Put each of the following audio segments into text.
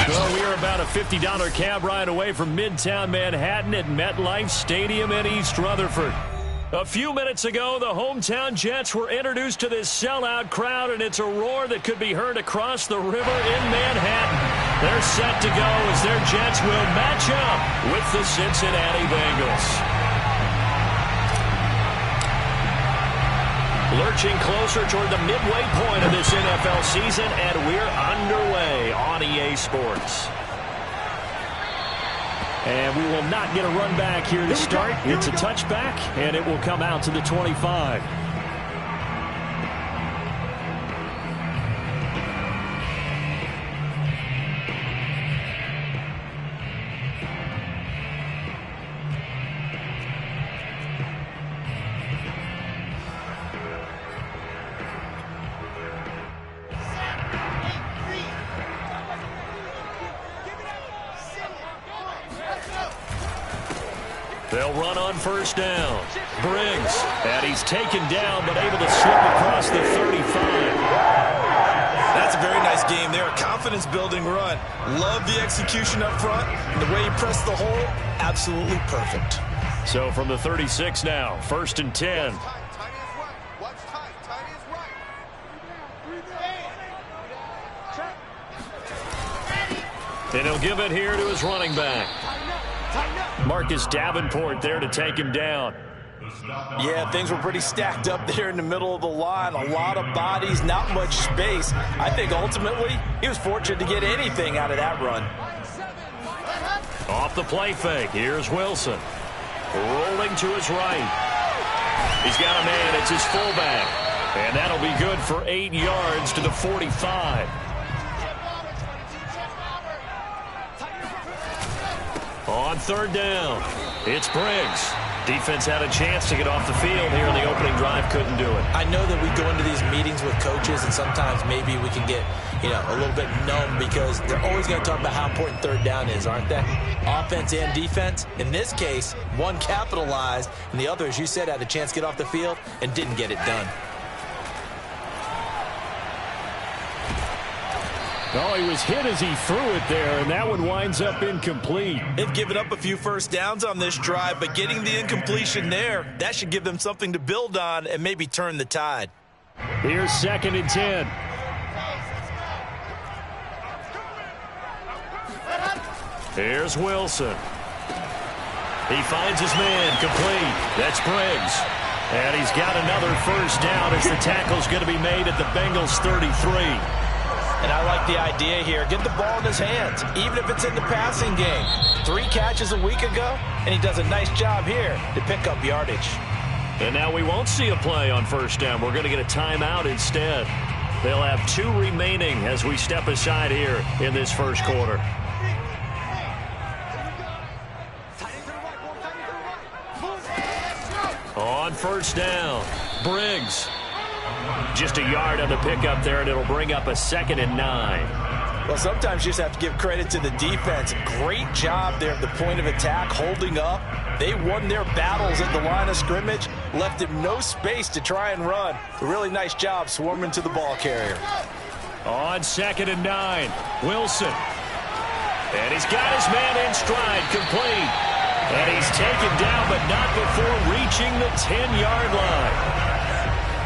Well, we are about a $50 cab ride away from Midtown Manhattan at MetLife Stadium in East Rutherford. A few minutes ago, the hometown Jets were introduced to this sellout crowd, and it's a roar that could be heard across the river in Manhattan. They're set to go as their Jets will match up with the Cincinnati Bengals. Lurching closer toward the midway point of this NFL season, and we're underway on EA Sports. And we will not get a run back here to start. It's a touchback, and it will come out to the 25. They'll run on first down. Briggs, and he's taken down, but able to slip across the 35. That's a very nice game there. A confidence-building run. Love the execution up front. And the way he pressed the hole, absolutely perfect. So from the 36 now, 1st and 10. And he'll give it here to his running back. Marcus Davenport there to take him down. Yeah, things were pretty stacked up there in the middle of the line. A lot of bodies, not much space. I think ultimately he was fortunate to get anything out of that run. Off the play fake, here's Wilson. Rolling to his right. He's got a man, it's his fullback. And that'll be good for 8 yards to the 45. On third down, it's Briggs. Defense had a chance to get off the field here in the opening drive, couldn't do it. I know that we go into these meetings with coaches, and sometimes maybe we can get, a little bit numb because they're always going to talk about how important third down is, aren't they? Offense and defense. In this case, one capitalized, and the other, as you said, had a chance to get off the field and didn't get it done. Oh, he was hit as he threw it there, and that one winds up incomplete. They've given up a few first downs on this drive, but getting the incompletion there, that should give them something to build on and maybe turn the tide. Here's 2nd and 10. Here's Wilson. He finds his man, complete. That's Briggs. And he's got another first down as the tackle's going to be made at the Bengals 33. And I like the idea here. Get the ball in his hands, even if it's in the passing game. 3 catches a week ago, and he does a nice job here to pick up yardage. And now we won't see a play on first down. We're going to get a timeout instead. They'll have 2 remaining as we step aside here in this first quarter. On first down, Briggs. Just a yard on the pickup there, and it'll bring up a 2nd and 9. Well, sometimes you just have to give credit to the defense. Great job there at the point of attack, holding up. They won their battles at the line of scrimmage, left him no space to try and run. A really nice job swarming to the ball carrier. On 2nd and 9, Wilson. And he's got his man in stride, complete. And he's taken down, but not before reaching the 10-yard line.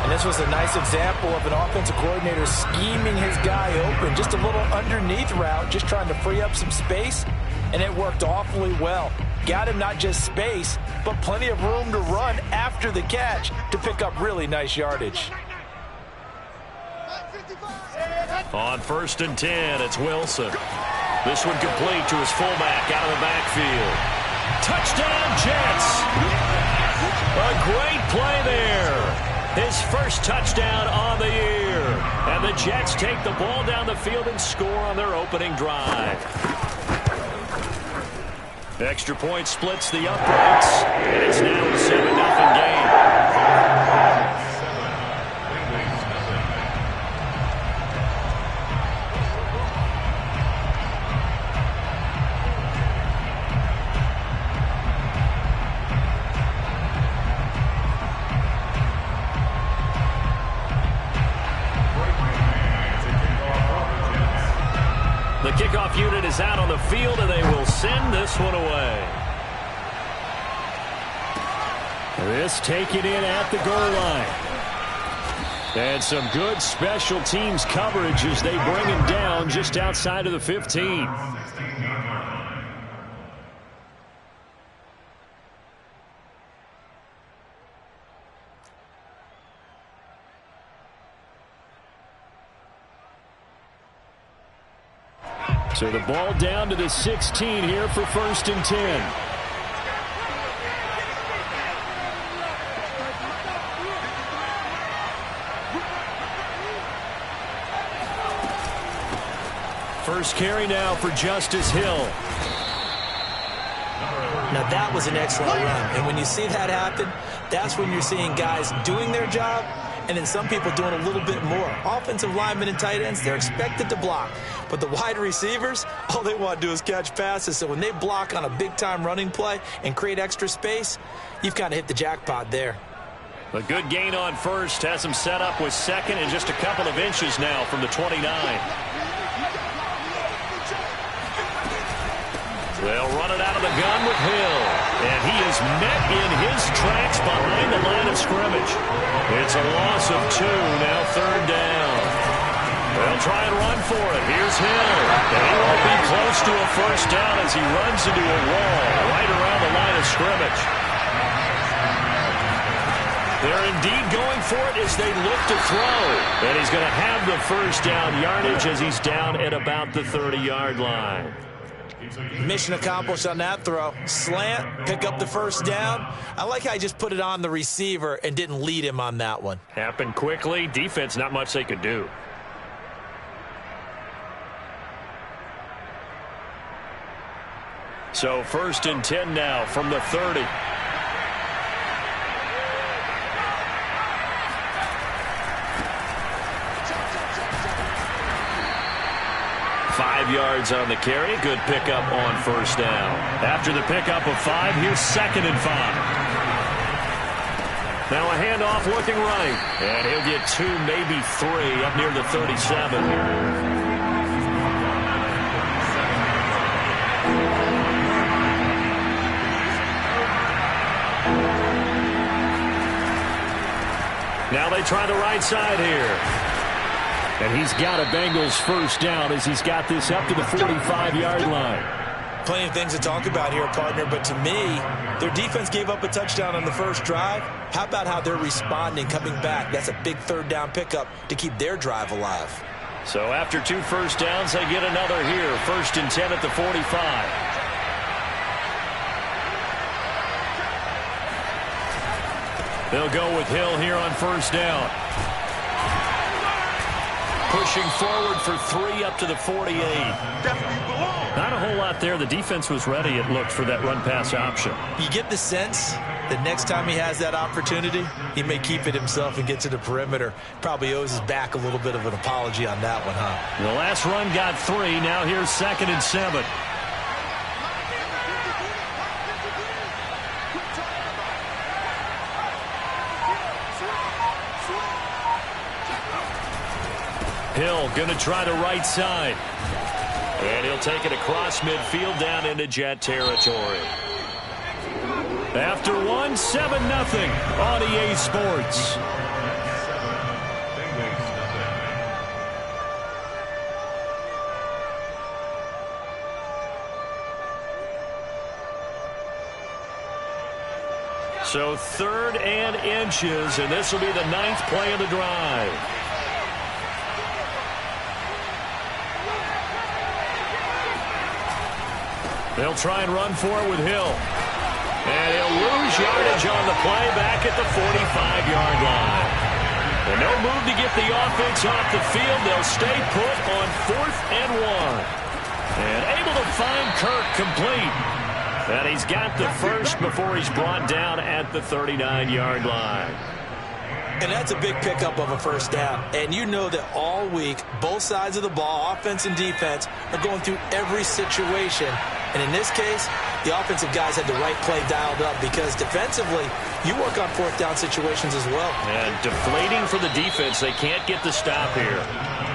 And this was a nice example of an offensive coordinator scheming his guy open. Just a little underneath route, just trying to free up some space, and it worked awfully well. Got him not just space, but plenty of room to run after the catch to pick up really nice yardage. On 1st and 10, it's Wilson. This one complete to his fullback out of the backfield. Touchdown, Jets! A great play there. His first touchdown on the year. And the Jets take the ball down the field and score on their opening drive. Extra point splits the uprights, and it's now a 7-0 game. kickoff unit is out on the field, and they will send this one away. This taken in at the goal line. And some good special teams coverage as they bring him down just outside of the 15. So the ball down to the 16 here for 1st and 10. First carry now for Justice Hill. Now that was an excellent run. And when you see that happen, that's when you're seeing guys doing their job and then some people doing a little bit more. Offensive linemen and tight ends, they're expected to block. But the wide receivers, all they want to do is catch passes. So when they block on a big-time running play and create extra space, you've kind of hit the jackpot there. A good gain on first has him set up with second and just a couple of inches now from the 29. They'll run it out of the gun with Hill. And he is met in his tracks behind the line of scrimmage. It's a loss of 2, now 3rd down. They'll try and run for it. Here's Hill. And he won't be close to a first down as he runs into a wall right around the line of scrimmage. They're indeed going for it as they look to throw. And he's going to have the first down yardage as he's down at about the 30-yard line. Mission accomplished on that throw. Slant, pick up the first down. I like how he just put it on the receiver and didn't lead him on that one. Happened quickly. Defense, not much they could do. So 1st and 10 now from the 30. Yards on the carry. Good pickup on first down. After the pickup of 5, here's 2nd and 5. Now a handoff looking right. And he'll get 2, maybe 3 up near the 37. Now they try the right side here. And he's got a Bengals first down as he's got this up to the 45-yard line. Plenty of things to talk about here, partner, but to me, their defense gave up a touchdown on the first drive. How about how they're responding, coming back? That's a big 3rd down pickup to keep their drive alive. So after 2 first downs, they get another here. 1st and 10 at the 45. They'll go with Hill here on first down. Pushing forward for 3 up to the 48. Not a whole lot there. The defense was ready, it looked, for that run-pass option. You get the sense that next time he has that opportunity, he may keep it himself and get to the perimeter. Probably owes his back a little bit of an apology on that one, huh? The last run got 3. Now here's 2nd and 7. Hill going to try the right side. And he'll take it across midfield down into Jet territory. After 1, 7-0 on EA Sports. So 3rd and inches, and this will be the 9th play of the drive. They'll try and run for it with Hill. And he'll lose yardage on the play back at the 45-yard line. And no move to get the offense off the field. They'll stay put on 4th and 1. And able to find Kirk complete. And he's got the first before he's brought down at the 39-yard line. And that's a big pickup of a first down. And you know that all week, both sides of the ball, offense and defense, are going through every situation. And in this case, the offensive guys had the right play dialed up, because defensively, you work on fourth down situations as well. And deflating for the defense. They can't get the stop here.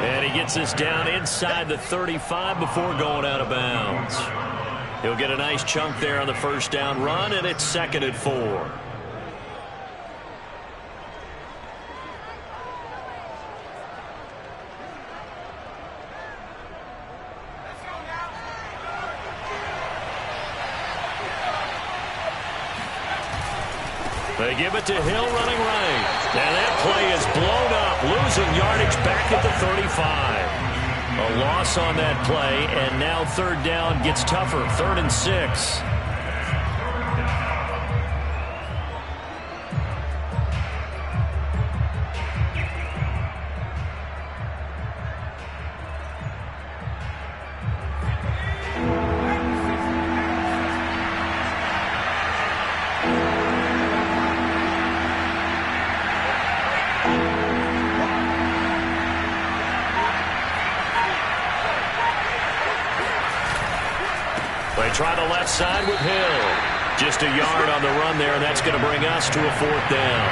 And he gets this down inside the 35 before going out of bounds. He'll get a nice chunk there on the first down run, and it's 2nd and 4. They give it to Hill running right. And that play is blown up, losing yardage back at the 35. A loss on that play, and now 3rd down gets tougher. 3rd and 6. Try the left side with Hill. Just a yard on the run there, and that's going to bring us to a 4th down.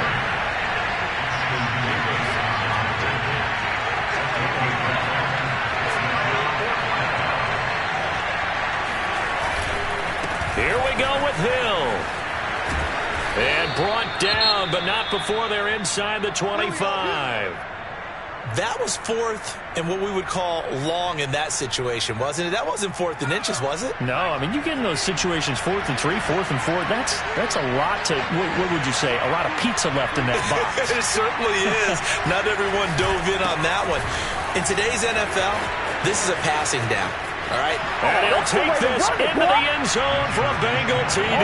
Here we go with Hill. And brought down, but not before they're inside the 25. That was 4th and what we would call long in that situation, wasn't it? That wasn't 4th and inches, was it? No, I mean, you get in those situations 4th and 3, 4th and 4. That's a lot to, what would you say, a lot of pizza left in that box. It certainly is. Not everyone dove in on that one. In today's NFL, this is a passing down, all right? And he'll take this into the end zone for a Bengal TD.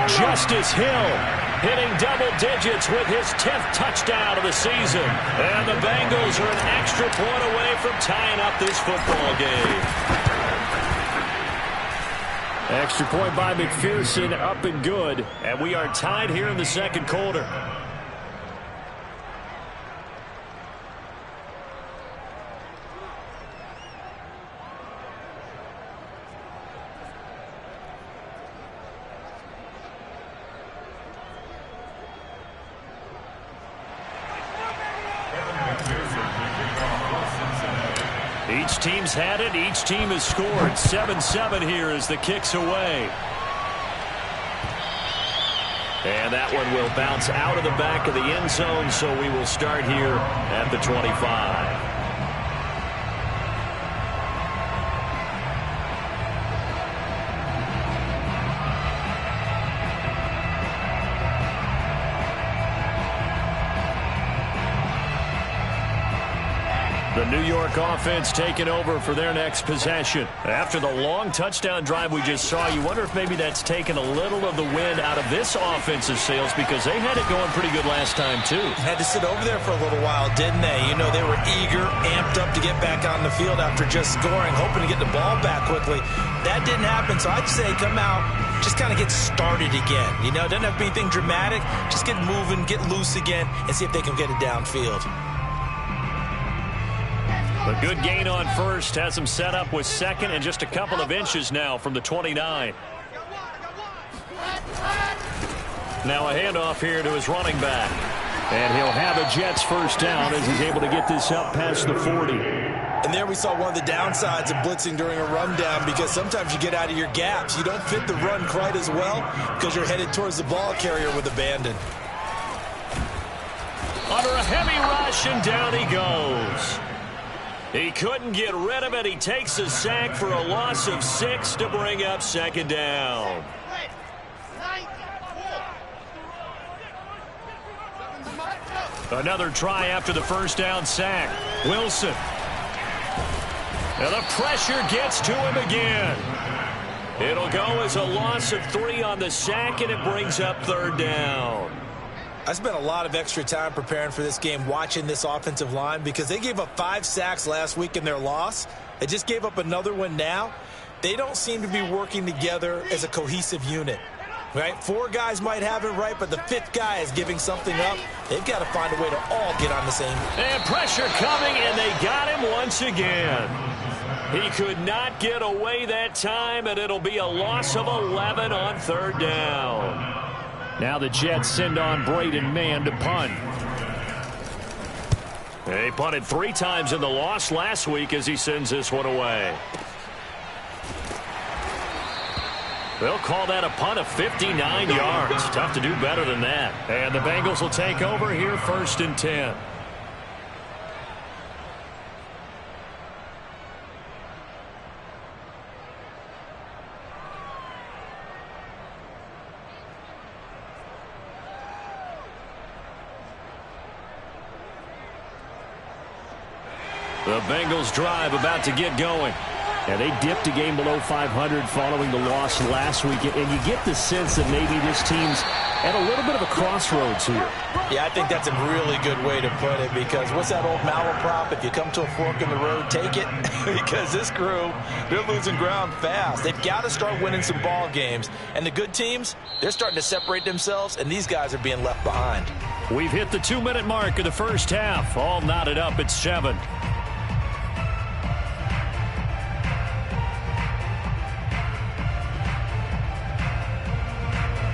Justice Hill hitting double digits with his 10th touchdown of the season. And the Bengals are an extra point away from tying up this football game. Extra point by McPherson, up and good. And we are tied here in the 2nd quarter. Each team's had it. Each team has scored. 7-7 here as the kick's away. And that one will bounce out of the back of the end zone, so we will start here at the 25. The New York offense taking over for their next possession. After the long touchdown drive we just saw, you wonder if maybe that's taken a little of the wind out of this offensive sails, because they had it going pretty good last time, too. Had to sit over there for a little while, didn't they? You know, they were eager, amped up to get back on the field after just scoring, hoping to get the ball back quickly. That didn't happen, so I'd say come out, just kind of get started again. You know, it doesn't have to be anything dramatic. Just get moving, get loose again, and see if they can get it downfield. A good gain on first has him set up with 2nd and just a couple of inches now from the 29. Now a handoff here to his running back. And he'll have a Jets first down as he's able to get this up past the 40. And there we saw one of the downsides of blitzing during a rundown, because sometimes you get out of your gaps. You don't fit the run quite as well because you're headed towards the ball carrier with abandon. Under a heavy rush, and down he goes. He couldn't get rid of it. He takes a sack for a loss of 6 to bring up 2nd down. Another try after the first down sack. Wilson. And the pressure gets to him again. It'll go as a loss of 3 on the sack, and it brings up 3rd down. I spent a lot of extra time preparing for this game, watching this offensive line, because they gave up 5 sacks last week in their loss. They just gave up another one now. They don't seem to be working together as a cohesive unit. Right? 4 guys might have it right, but the 5th guy is giving something up. They've got to find a way to all get on the same. And pressure coming, and they got him once again. He could not get away that time, and it'll be a loss of 11 on third down. Now the Jets send on Braden Mann to punt. They punted 3 times in the loss last week as he sends this one away. They'll call that a punt of 59 yards. Tough to do better than that. And the Bengals will take over here, 1st and 10. The Bengals drive about to get going. And they dipped a game below 500 following the loss last week. And you get the sense that maybe this team's at a little bit of a crossroads here. Yeah, I think that's a really good way to put it, because what's that old malaprop? If you come to a fork in the road, take it. Because this crew, they're losing ground fast. They've got to start winning some ball games. And the good teams, they're starting to separate themselves, and these guys are being left behind. We've hit the 2-minute mark of the first half. All knotted up at 7.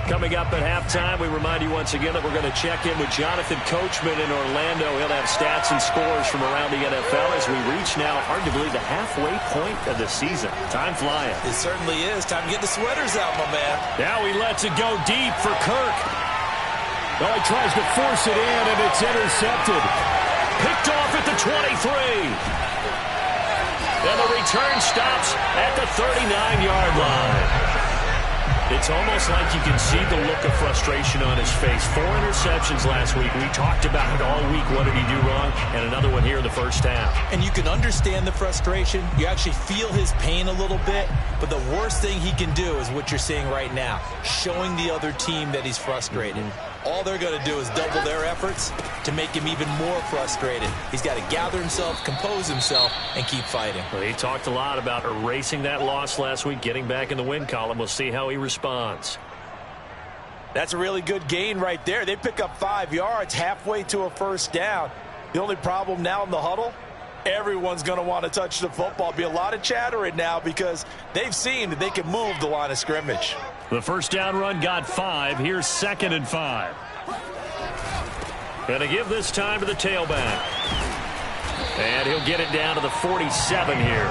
Coming up at halftime, we remind you once again that we're going to check in with Jonathan Coachman in Orlando. He'll have stats and scores from around the NFL as we reach now arguably the halfway point of the season. Time flying. It certainly is. Time to get the sweaters out, my man. Now he lets it go deep for Kirk. Well, he tries to force it in, and it's intercepted. Picked off at the 23. And the return stops at the 39-yard line. It's almost like you can see the look of frustration on his face. 4 interceptions last week. We talked about it all week. What did he do wrong? And another one here in the first half. And you can understand the frustration. You actually feel his pain a little bit. But the worst thing he can do is what you're seeing right now, showing the other team that he's frustrated. All they're going to do is double their efforts to make him even more frustrated. He's got to gather himself, compose himself, and keep fighting. Well, he talked a lot about erasing that loss last week, getting back in the win column. We'll see how he responds. That's a really good gain right there. They pick up 5 yards halfway to a first down. The only problem now in the huddle, everyone's going to want to touch the football. Be a lot of chattering now because they've seen that they can move the line of scrimmage. The first down run got 5. Here's 2nd and 5. Going to give this time to the tailback. And he'll get it down to the 47 here.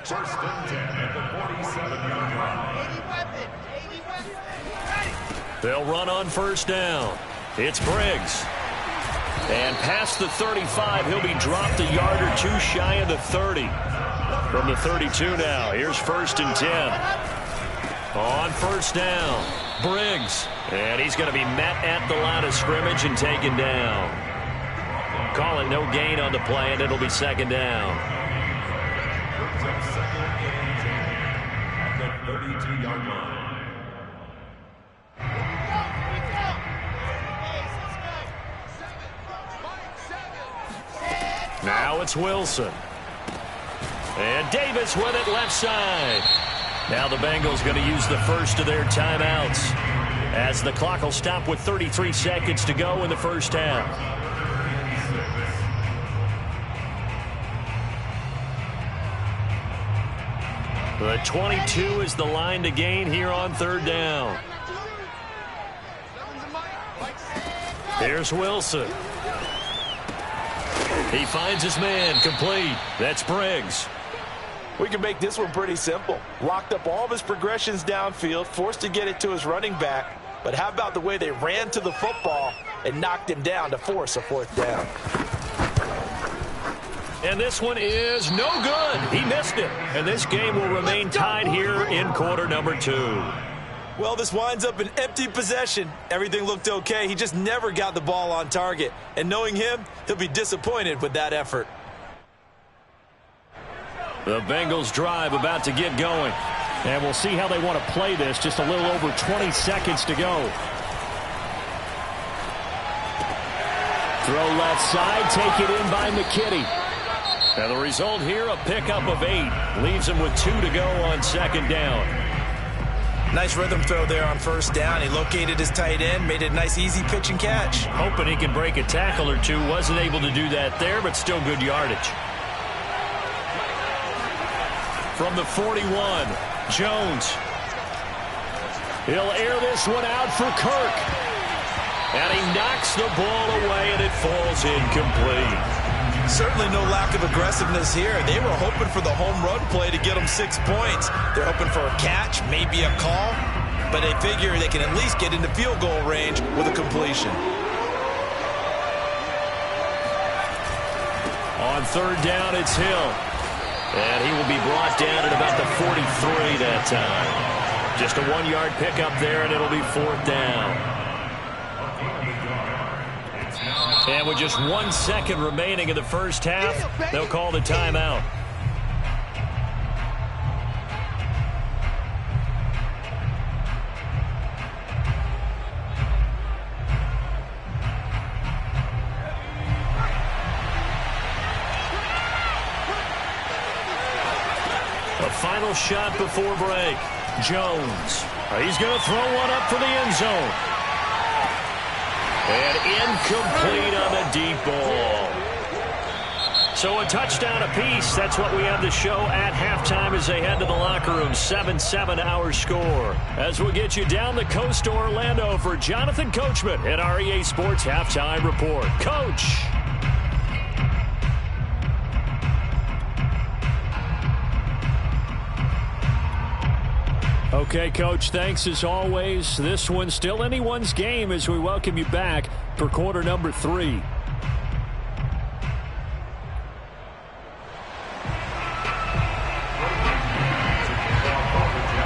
First and 10 at the 47-yard line. They'll run on first down. It's Briggs. And past the 35, he'll be dropped a yard or 2 shy of the 30. From the 32 now, here's 1st and 10. On first down, Briggs. And he's going to be met at the line of scrimmage and taken down. Call it no gain on the play, and it'll be 2nd down. Brings up 2nd and 10 at the 32-yard line. Now it's Wilson. And Davis with it left side. Now the Bengals going to use the first of their timeouts as the clock will stop with 33 seconds to go in the first half. The 22 is the line to gain here on third down. Here's Wilson. He finds his man, complete. That's Briggs. We can make this one pretty simple. Locked up all of his progressions downfield, forced to get it to his running back. But how about the way they ran to the football and knocked him down to force a 4th down? And this one is no good. He missed it. And this game will remain tied here in quarter number 2. Well, this winds up an empty possession. Everything looked okay. He just never got the ball on target. And knowing him, he'll be disappointed with that effort. The Bengals drive about to get going. And we'll see how they want to play this. Just a little over 20 seconds to go. Throw left side, take it in by McKinney. And the result here, a pickup of 8. Leaves him with 2 to go on 2nd down. Nice rhythm throw there on first down. He located his tight end, made it a nice easy pitch and catch. Hoping he can break a tackle or two. Wasn't able to do that there, but still good yardage. From the 41, Jones. He'll air this one out for Kirk. And he knocks the ball away, and it falls incomplete. Certainly no lack of aggressiveness here. They were hoping for the home run play to get them 6 points. They're hoping for a catch, maybe a call, but they figure they can at least get into field goal range with a completion. On third down, it's Hill. And he will be brought down at about the 43 that time. Just a 1-yard pickup there, and it'll be fourth down. And with just 1 second remaining in the first half, they'll call the timeout. A final shot before break. Jones. He's going to throw one up for the end zone. And incomplete on the deep ball. So a touchdown apiece. That's what we have to show at halftime as they head to the locker room. 7-7 our score. As we'll get you down the coast to Orlando for Jonathan Coachman at our EA Sports Halftime Report. Coach. Okay, Coach, thanks as always. This one's still anyone's game as we welcome you back for quarter number 3.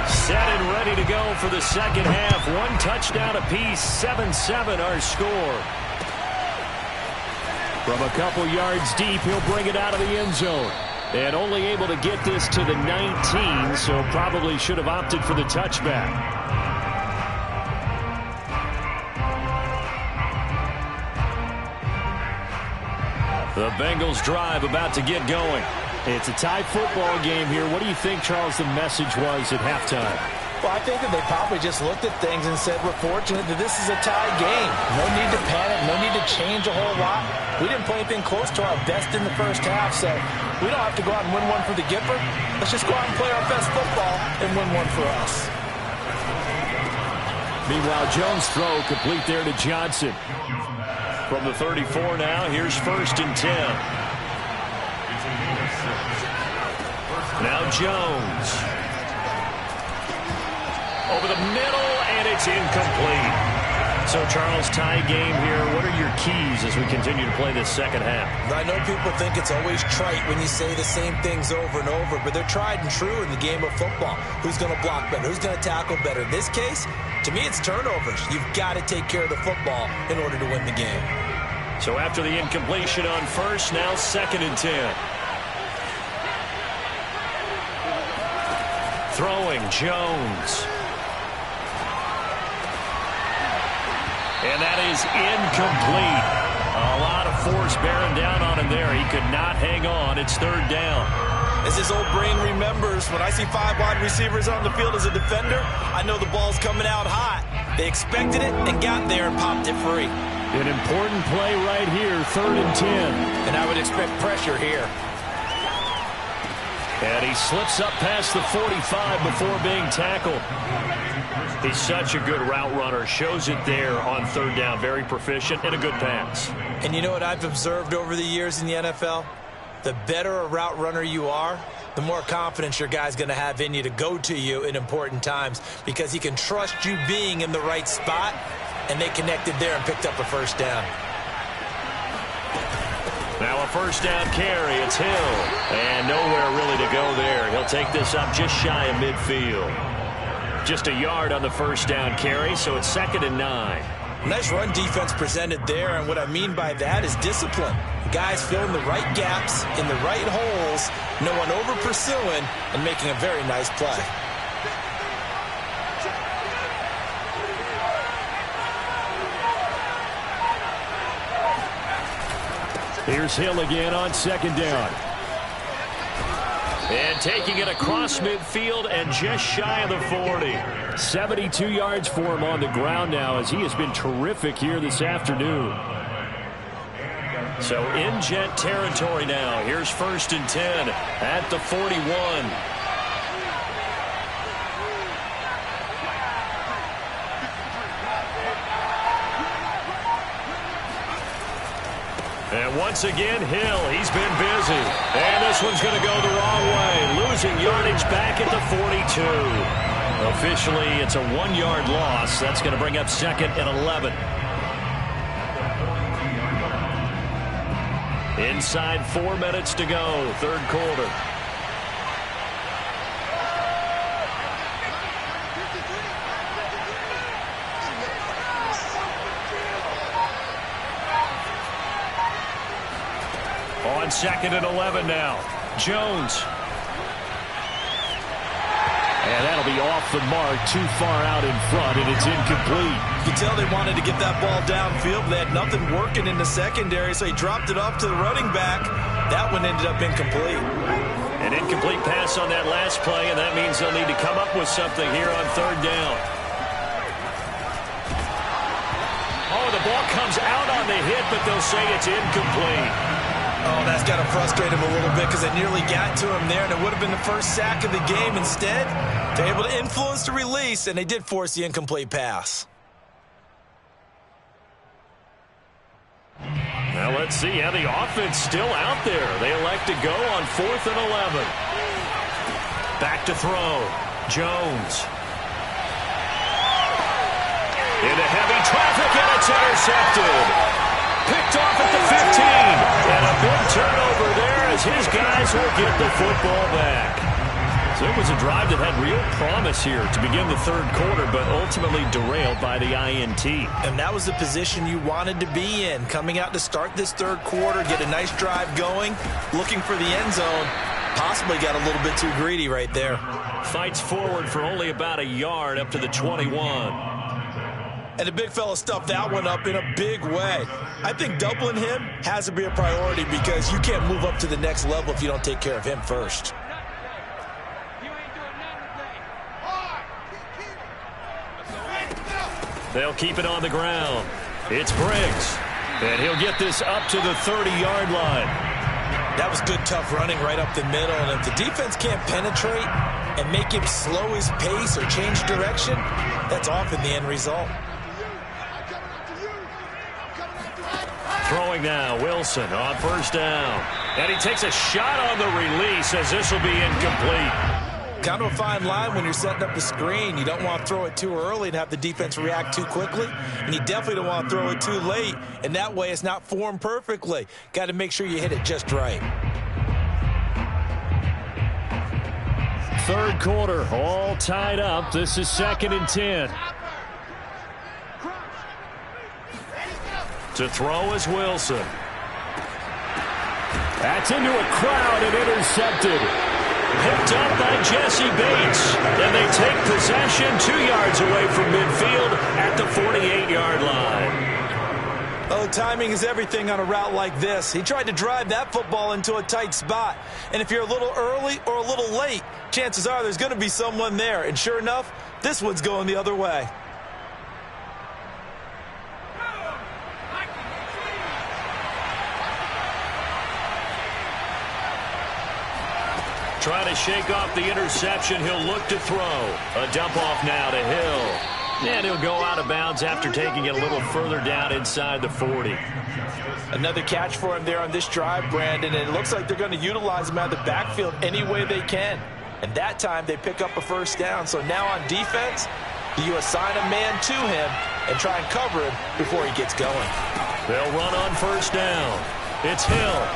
Set and ready to go for the second half. 1 touchdown apiece, 7-7 our score. From a couple yards deep, he'll bring it out of the end zone. And only able to get this to the 19, so probably should have opted for the touchback. The Bengals drive about to get going. It's a tie football game here. What do you think, Charles, the message was at halftime? Well, I think that they probably just looked at things and said, we're fortunate that this is a tie game. No need to panic, no need to change a whole lot. We didn't play anything close to our best in the first half, so we don't have to go out and win one for the Gipper. Let's just go out and play our best football and win one for us. Meanwhile, Jones' throw complete there to Johnson. From the 34 now, here's 1st and 10. Now Jones. Over the middle, and it's incomplete. So, Charles, tie game here. What are your keys as we continue to play this second half? I know people think it's always trite when you say the same things over and over, but they're tried and true in the game of football. Who's going to block better? Who's going to tackle better? In this case, to me, it's turnovers. You've got to take care of the football in order to win the game. So after the incompletion on first, now 2nd and 10. Throwing, Jones. And that is incomplete. A lot of force bearing down on him there. He could not hang on. It's 3rd down. As his old brain remembers, when I see 5 wide receivers on the field as a defender, I know the ball's coming out hot. They expected it and got there and popped it free. An important play right here, 3rd and 10. And I would expect pressure here. And he slips up past the 45 before being tackled. He's such a good route runner. Shows it there on 3rd down. Very proficient and a good pass. And you know what I've observed over the years in the NFL? The better a route runner you are, the more confidence your guy's going to have in you to go to you in important times because he can trust you being in the right spot, and they connected there and picked up a 1st down. Now a 1st down carry. It's Hill. And nowhere really to go there. He'll take this up just shy of midfield. Just a yard on the 1st down carry, so it's 2nd and 9. Nice run defense presented there, and what I mean by that is discipline. Guys filling the right gaps in the right holes, no one over pursuing, and making a very nice play. Here's Hill again on 2nd down. And taking it across midfield and just shy of the 40. 72 yards for him on the ground now as he has been terrific here this afternoon. So in Jet territory now. Here's 1st and 10 at the 41. And once again, Hill, he's been busy. And this one's going to go the wrong way. Losing yardage back at the 42. Officially, it's a 1-yard loss. That's going to bring up 2nd and 11. Inside 4 minutes to go, 3rd quarter. On 2nd and 11 now. Jones. And that'll be off the mark, too far out in front, and it's incomplete. You can tell they wanted to get that ball downfield. They had nothing working in the secondary, so he dropped it off to the running back. That one ended up incomplete. An incomplete pass on that last play, and that means they'll need to come up with something here on 3rd down. Oh, the ball comes out on the hit, but they'll say it's incomplete. Oh, that's got to frustrate him a little bit because they nearly got to him there, and it would have been the first sack of the game. Instead, they're able to influence the release, and they did force the incomplete pass. Now let's see how the offense still out there. They elect to go on 4th and 11. Back to throw. Jones. Into heavy traffic, and it's intercepted. Picked off at the 15. And a big turnover there as his guys will get the football back. So it was a drive that had real promise here to begin the 3rd quarter, but ultimately derailed by the INT. And that was the position you wanted to be in. Coming out to start this 3rd quarter, get a nice drive going, looking for the end zone. Possibly got a little bit too greedy right there. Fights forward for only about a yard up to the 21. And the big fella stuffed that one up in a big way. I think doubling him has to be a priority because you can't move up to the next level if you don't take care of him first. They'll keep it on the ground. It's Briggs. And he'll get this up to the 30-yard line. That was good, tough running right up the middle. And if the defense can't penetrate and make him slow his pace or change direction, that's often the end result. Throwing now, Wilson on 1st down. And he takes a shot on the release as this will be incomplete. Kind of a fine line when you're setting up the screen. You don't want to throw it too early and have the defense react too quickly. And you definitely don't want to throw it too late. And that way it's not formed perfectly. Got to make sure you hit it just right. 3rd quarter, all tied up. This is 2nd and 10. To throw is Wilson. That's into a crowd and intercepted. Picked up by Jesse Bates. And they take possession 2 yards away from midfield at the 48-yard line. Oh, timing is everything on a route like this. He tried to drive that football into a tight spot. And if you're a little early or a little late, chances are there's going to be someone there. And sure enough, this one's going the other way. Trying to shake off the interception. He'll look to throw. A dump off now to Hill. And he'll go out of bounds after taking it a little further down inside the 40. Another catch for him there on this drive, Brandon. And it looks like they're going to utilize him out of the backfield any way they can. And that time they pick up a 1st down. So now on defense, you assign a man to him and try and cover him before he gets going. They'll run on 1st down. It's Hill.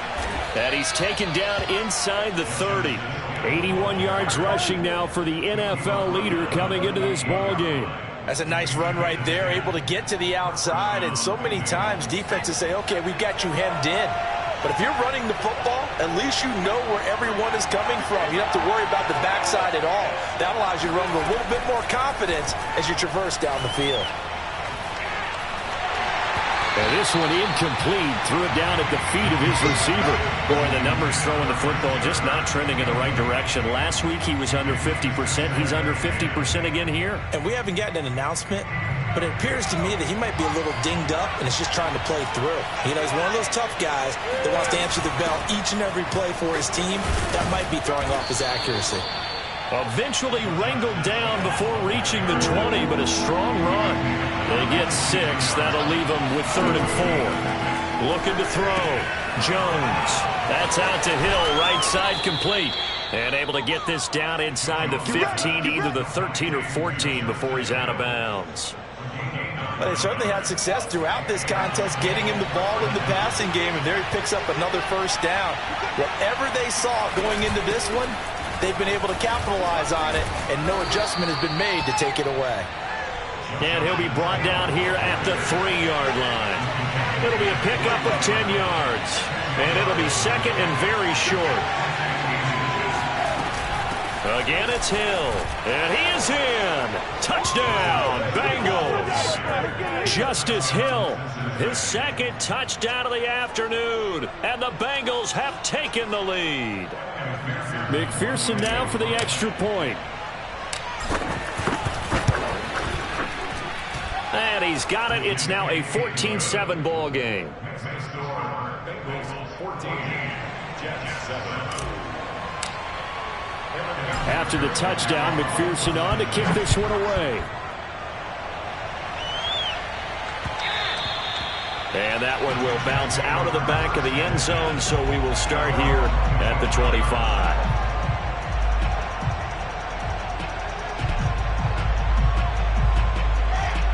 And he's taken down inside the 30. 81 yards rushing now for the NFL leader coming into this ball game. That's a nice run right there, able to get to the outside. And so many times defenses say, okay, we've got you hemmed in. But if you're running the football, at least you know where everyone is coming from. You don't have to worry about the backside at all. That allows you to run with a little bit more confidence as you traverse down the field. And this one incomplete. Threw it down at the feet of his receiver. Boy, the numbers throwing the football just not trending in the right direction. Last week he was under 50%. He's under 50% again here. And we haven't gotten an announcement, but it appears to me that he might be a little dinged up and is just trying to play through. You know, he's one of those tough guys that wants to answer the bell each and every play for his team. That might be throwing off his accuracy. Eventually wrangled down before reaching the 20, but a strong run. They get 6. That'll leave them with 3rd and 4. Looking to throw. Jones. That's out to Hill. Right side complete. And able to get this down inside the 15, either the 13 or 14 before he's out of bounds. Well, they certainly had success throughout this contest getting him the ball in the passing game, and there he picks up another first down. Whatever they saw going into this one, they've been able to capitalize on it, and no adjustment has been made to take it away. And he'll be brought down here at the 3-yard line. It'll be a pickup of 10 yards, and it'll be second and very short. Again, it's Hill, and he is in. Touchdown, Bengals. Justice Hill, his second touchdown of the afternoon, and the Bengals have taken the lead. McPherson now for the extra point. And he's got it. It's now a 14-7 ball game. After the touchdown, McPherson on to kick this one away. And that one will bounce out of the back of the end zone, so we will start here at the 25.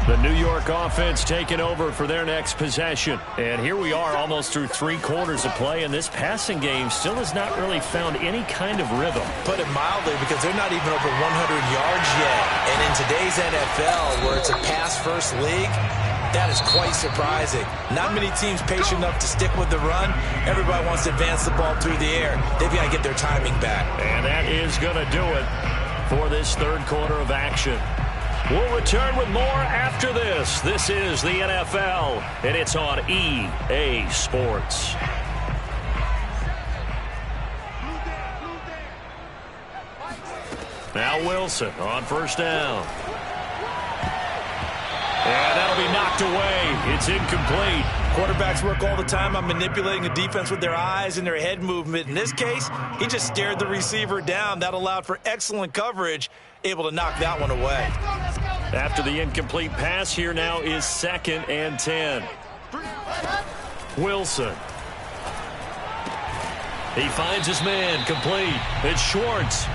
The New York offense taking over for their next possession. And here we are almost through 3 quarters of play, and this passing game still has not really found any kind of rhythm. Put it mildly, because they're not even over 100 yards yet. And in today's NFL, where it's a pass-first league, that is quite surprising. Not many teams patient enough to stick with the run. Everybody wants to advance the ball through the air. They've got to get their timing back. And that is going to do it for this third quarter of action. We'll return with more after this. This is the NFL, and it's on EA Sports. Now Wilson on first down. And that'll be knocked away. It's incomplete. Quarterbacks work all the time on manipulating the defense with their eyes and their head movement. In this case, he just stared the receiver down. That allowed for excellent coverage, able to knock that one away. After the incomplete pass, here now is 2nd and 10. Wilson. He finds his man, complete. It's Schwartz.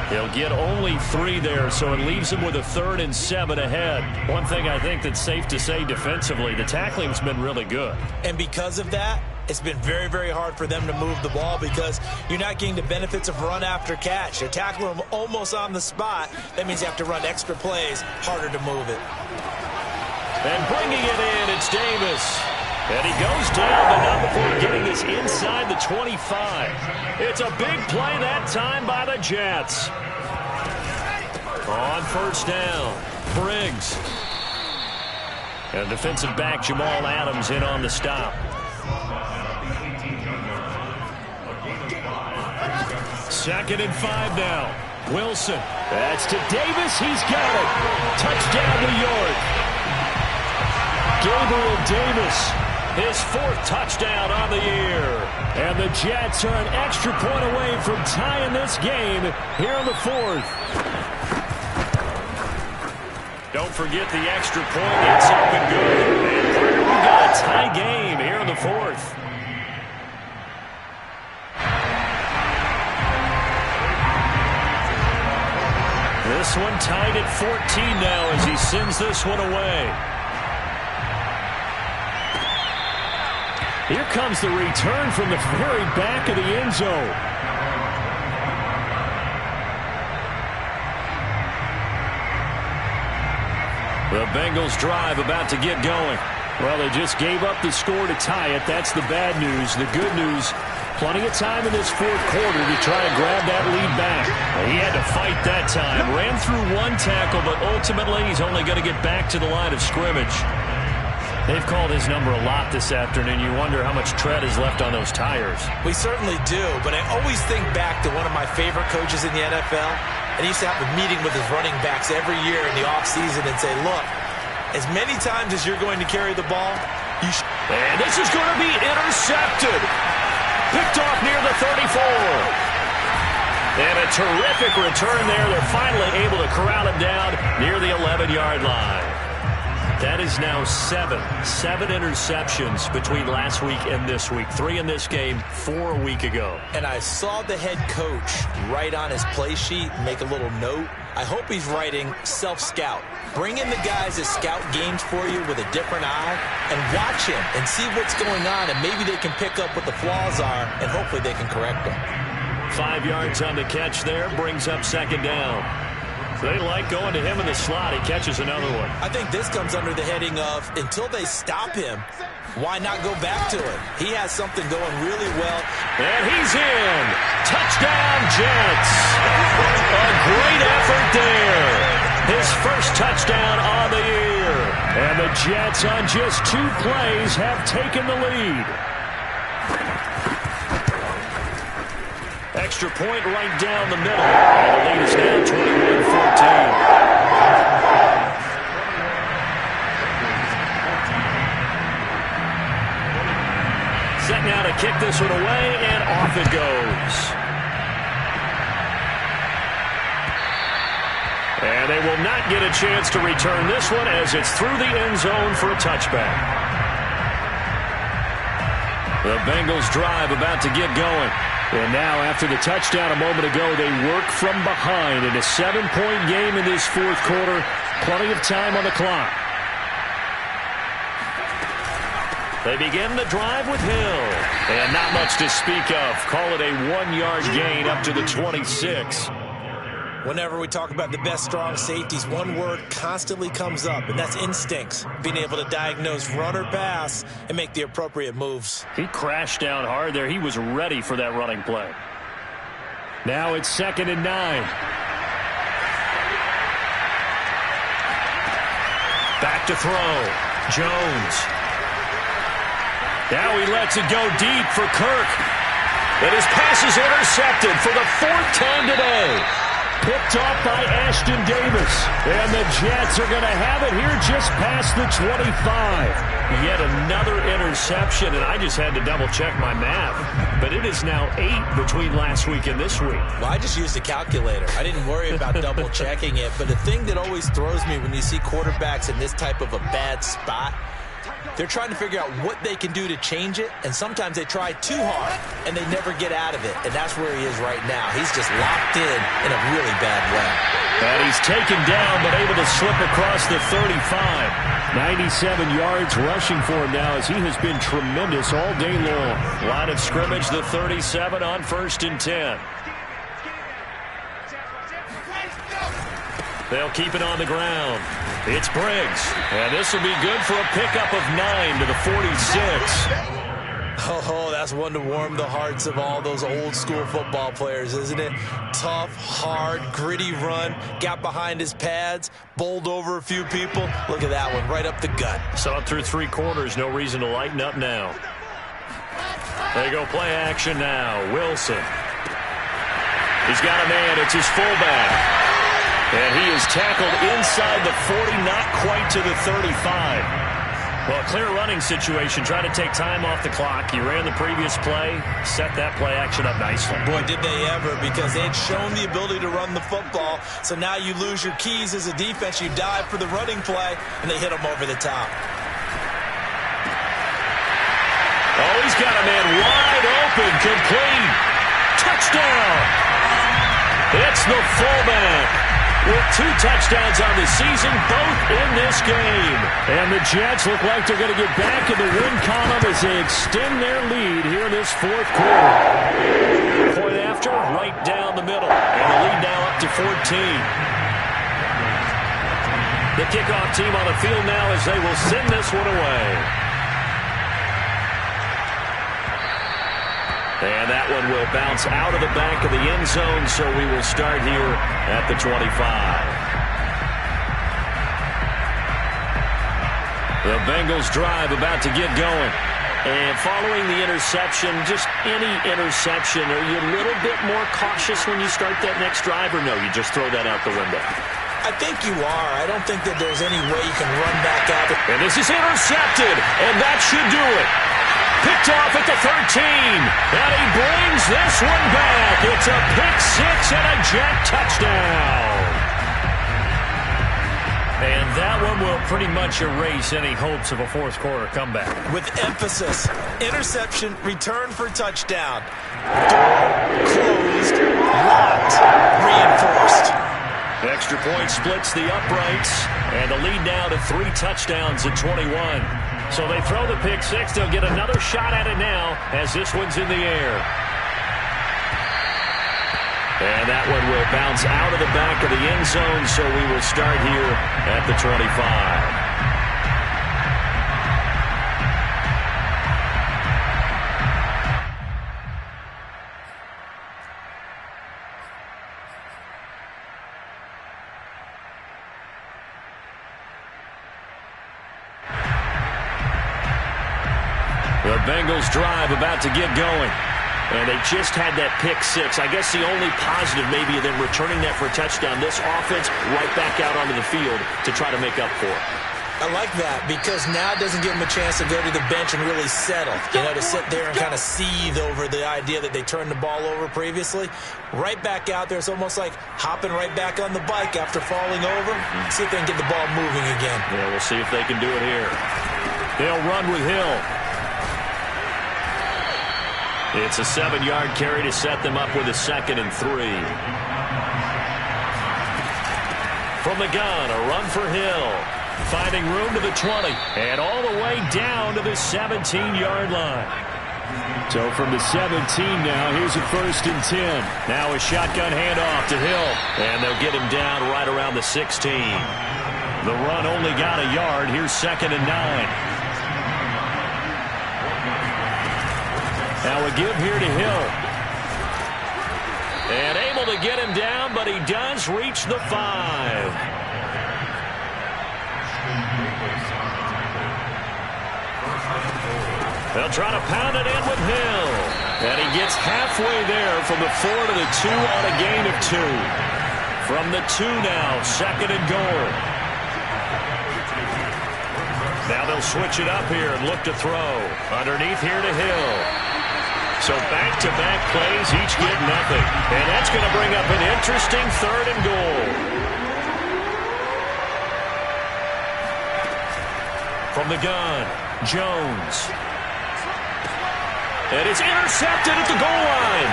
He'll get only 3 there, so it leaves him with a 3rd and 7 ahead. One thing I think that's safe to say defensively, the tackling's been really good. And because of that, it's been very, very hard for them to move the ball because you're not getting the benefits of run after catch. You're tackling them almost on the spot. That means you have to run extra plays, harder to move it. And bringing it in, it's Davis. And he goes down, but not before getting this inside the 25. It's a big play that time by the Jets. On first down, Briggs. And defensive back Jamal Adams in on the stop. 2nd and 5 now. Wilson. That's to Davis. He's got it. Touchdown, New York. Gabriel Davis. His 4th touchdown on the year. And the Jets are an extra point away from tying this game here in the 4th. Don't forget the extra point. It's up and good. And we got a tie game here in the 4th. This one tied at 14 now as he sends this one away. Here comes the return from the very back of the end zone. The Bengals drive about to get going. Well, they just gave up the score to tie it. That's the bad news. The good news, plenty of time in this 4th quarter to try and grab that lead back. He had to fight that time. Ran through 1 tackle, but ultimately he's only going to get back to the line of scrimmage. They've called his number a lot this afternoon. You wonder how much tread is left on those tires. We certainly do, but I always think back to one of my favorite coaches in the NFL. And he used to have a meeting with his running backs every year in the offseason and say, look, as many times as you're going to carry the ball, you should. And this is going to be intercepted. Picked off near the 34. And a terrific return there. They're finally able to corral it down near the 11-yard line. That is now seven interceptions between last week and this week. 3 in this game, 4 a week ago. And I saw the head coach write on his play sheet, make a little note. I hope he's writing self-scout. Bring in the guys that scout games for you with a different eye and watch him and see what's going on, and maybe they can pick up what the flaws are, and hopefully they can correct them. 5 yards on the catch there, brings up second down. They like going to him in the slot. He catches another one. I think this comes under the heading of, until they stop him, why not go back to it? He has something going really well. And he's in. Touchdown, Jets. A great effort there. His first touchdown on the year. And the Jets on just 2 plays have taken the lead. Extra point right down the middle. And the lead is now 21-14. Set now to kick this one away, and off it goes. And they will not get a chance to return this one as it's through the end zone for a touchback. The Bengals drive about to get going. And now, after the touchdown a moment ago, they work from behind in a 7-point game in this fourth quarter. Plenty of time on the clock. They begin the drive with Hill. And not much to speak of. Call it a 1-yard gain up to the 26. Whenever we talk about the best strong safeties, one word constantly comes up, and that's instincts. Being able to diagnose run or pass and make the appropriate moves. He crashed down hard there. He was ready for that running play. Now it's 2nd and 9. Back to throw. Jones. Now he lets it go deep for Kirk. And his pass is intercepted for the 4th time today. Picked off by Ashton Davis. And the Jets are going to have it here just past the 25. Yet another interception, and I just had to double-check my math. But it is now 8 between last week and this week. Well, I just used a calculator. I didn't worry about double-checking it. But the thing that always throws me when you see quarterbacks in this type of a bad spot, they're trying to figure out what they can do to change it, and sometimes they try too hard, and they never get out of it, and that's where he is right now. He's just locked in a really bad way. And he's taken down, but able to slip across the 35. 97 yards rushing for him now, as he has been tremendous all day long. Line of scrimmage, the 37 on 1st and 10. They'll keep it on the ground. It's Briggs. And this will be good for a pickup of 9 to the 46. Oh, that's one to warm the hearts of all those old school football players, isn't it? Tough, hard, gritty run. Got behind his pads, bowled over a few people. Look at that one, right up the gut. Saw it through 3 quarters. No reason to lighten up now. They go play action now. Wilson. He's got a man. It's his fullback. And he is tackled inside the 40, not quite to the 35. Well, a clear running situation. Trying to take time off the clock. He ran the previous play, set that play action up nicely. Boy, did they ever, because they had shown the ability to run the football. So now you lose your keys as a defense. You dive for the running play, and they hit him over the top. Oh, he's got a man wide open, complete. Touchdown. It's the fullback with 2 touchdowns on the season, both in this game. And the Jets look like they're going to get back in the win column as they extend their lead here in this fourth quarter. Point after, right down the middle. And the lead now up to 14. The kickoff team on the field now as they will send this one away. And that one will bounce out of the back of the end zone, so we will start here at the 25. The Bengals drive about to get going. And following the interception, just any interception, are you a little bit more cautious when you start that next drive, or no, you just throw that out the window? I think you are. I don't think that there's any way you can run back out. And this is intercepted, and that should do it. Picked off at the 13, and he brings this one back. It's a pick six and a Jet touchdown. And that one will pretty much erase any hopes of a fourth quarter comeback. With emphasis, interception, return for touchdown. Door closed, locked, reinforced. Extra point splits the uprights, and the lead now to 3 touchdowns at 21. So they throw the pick six. They'll get another shot at it now as this one's in the air. And that one will bounce out of the back of the end zone, so we will start here at the 25. The Bengals drive about to get going. And they just had that pick six. I guess the only positive maybe of them returning that for a touchdown. This offense right back out onto the field to try to make up for it. I like that because now it doesn't give them a chance to go to the bench and really settle. You know, to sit there and kind of seethe over the idea that they turned the ball over previously. Right back out there. It's almost like hopping right back on the bike after falling over. See if they can get the ball moving again. Yeah, we'll see if they can do it here. They'll run with Hill. It's a 7-yard carry to set them up with a 2nd and 3. From the gun, a run for Hill. Finding room to the 20. And all the way down to the 17-yard line. So from the 17 now, here's a 1st and 10. Now a shotgun handoff to Hill. And they'll get him down right around the 16. The run only got a yard. Here's 2nd and 9. Now a give here to Hill. And able to get him down, but he does reach the 5. They'll try to pound it in with Hill. And he gets halfway there from the 4 to the 2 on a gain of 2. From the 2 now, 2nd and goal. Now they'll switch it up here and look to throw. Underneath here to Hill. So back-to-back plays, each get nothing. And that's going to bring up an interesting 3rd and goal. From the gun, Jones. And it's intercepted at the goal line.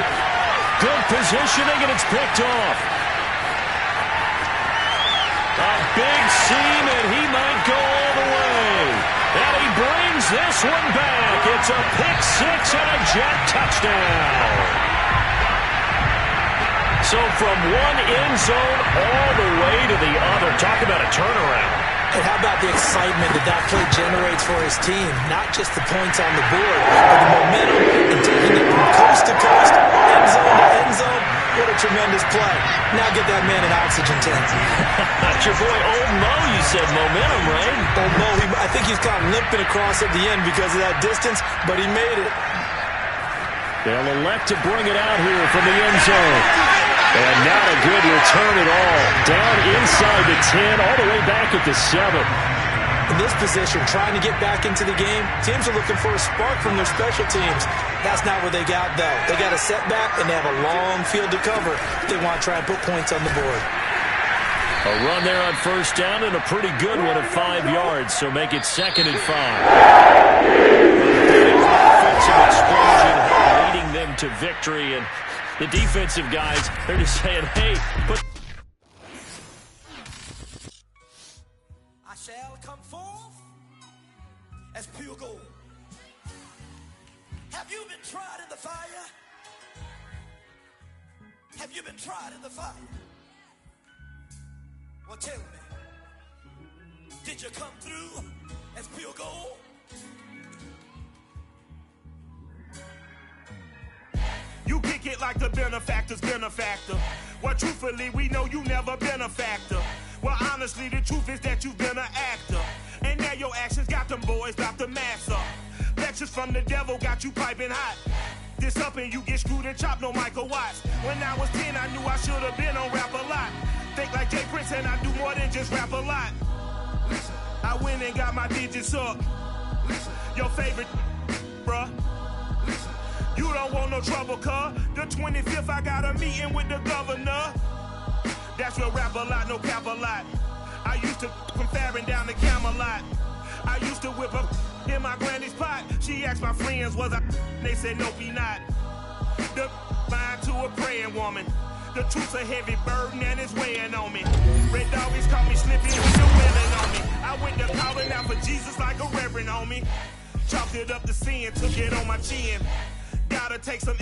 Good positioning, and it's picked off. A big seam, and he might go all the way. And he brings this one back. It's a pick six and a Jet touchdown. So from one end zone all the way to the other. Talk about a turnaround. And how about the excitement that that play generates for his team? Not just the points on the board, but the momentum and taking it from coast to coast, end zone to end zone. What a tremendous play. Now get that man an oxygen tank. That's your boy Old Mo, you said. Momentum, right? Old Mo, I think he's kind of limping across at the end because of that distance, but he made it. They'll elect to bring it out here from the end zone. And not a good return at all. Down inside the 10, all the way back at the 7. In this position, trying to get back into the game, teams are looking for a spark from their special teams. That's not what they got, though. They got a setback, and they have a long field to cover. They want to try and put points on the board. A run there on 1st down, and a pretty good one at 5 yards, so make it 2nd and 5. Big offensive explosion leading them to victory, and the defensive guys, they're just saying, hey, put... I shall come forth as pure gold. Have you been tried in the fire? Have you been tried in the fire? Well, tell me, did you come through as pure gold? You kick it like the benefactor's benefactor. Well, truthfully, we know you never been a factor. Well, honestly, the truth is that you've been an actor. And now your actions got them boys, drop the mask up. Lectures from the devil got you piping hot. This up and you get screwed and chopped, no Michael Watts. When I was 10, I knew I should have been on rap a lot. Think like Jay Prince and I do more than just rap a lot. I went and got my digits up. Your favorite, bruh. You don't want no trouble, cuz. The 25th, I got a meeting with the governor. That's where rap a lot, no cap a lot. I used to from Farron down to Camelot. I used to whip up in my granny's pot. She asked my friends, was I? They said, nope, he not. The line to a praying woman. The truth's a heavy burden and it's weighing on me. Red doggies call me slipping with the willing on me. I went to calling out for Jesus like a reverend on me. Chopped it up to sin, took it on my chin. Gotta take some